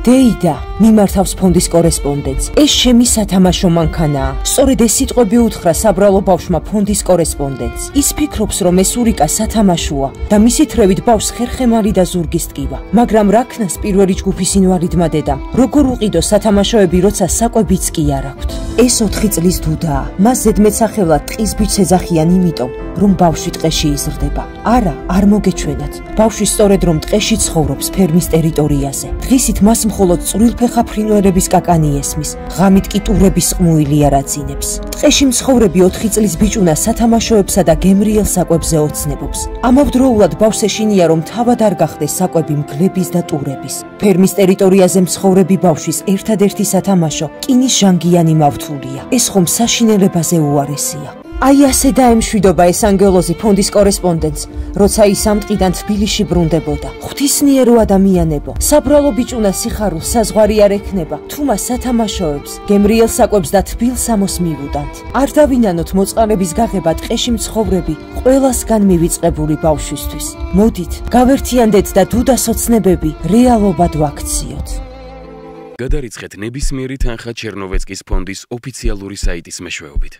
დეიდა მიმართავს ფონდის კორესპონდენტს. ეს ჩემი სათამაშო მანქანაა. სწორედ ეს სიტყვები უთხრა საბრალო ბავშვმა ფონდის კორესპონდენტს. ის ფიქრობს, რომ ეს ურიკა სათამაშოა და მისი თრევით ბავშვს ხერხემალი და ზურგის ტკივა. მაგრამ რა ქნას პირველი ჯგუფის ინვალიდმა დედამ? როგორ უყიდო სათამაშოები, როცა საკვებიც კი არ აქვთ? ეს 4 წლის დუდაა. მას ზედმეტსახელად ტყის ბიჭს ეძახიან იმიტომ, რომ ბავშვი ტყეში იზრდება. არა, არ მოგეჩვენათ. ბავშვი სწორედ რომ ტყეში ცხოვრობს ფერმის ტერიტორიაზე. დღისით მას მხოლოდ წვრილფეხა ფრინველების კაკანი ესმის. ღამით კი ტურების ყმუილი არ აძინებს. ტყეში მცხოვრები 4 წლის ბიჭუნა სათამაშოებსა და გემრიელ საკვებზე ოცნებობს. ამავდროულად ბავშვს ეშინია, რომ თავად არ გახდეს საკვები მგლების და ტურების. ფერმის ტერიტორიაზე მცხოვრები ბავშვის ერთადერთი სათამაშო კინის ჟანგიანი მავთულია. ეს ხომ საშინელებაზე უარესია. აი ასე დაემშვიდობა ეს ანგელოზი ფონდის კორესპონდენტს, როცა ის ამ ტყიდან თბილისში ბრუნდებოდა. ღვთისმიერო ადამიანებო, საბრალო ბიჭუნა სიხარულს საზღვარი არ ექნება, თუ მას სათამაშოებს, გემრიელ საკვებს და თბილ სამოს მივუდანთ. არ დავინანოთ მოწყალების გაღება ტყეში მცხოვრები ყველასგან მივიწყებული ბავშვისთვის. მოდით, გავერთიანდეთ და დუდას ოცნებები რეალობად ვაქციოთ. გადარიცხეთ ნებისმიერი თანხა ჩერნოვეცკის ფონდის ოფიციალური საიტის მეშვეობით.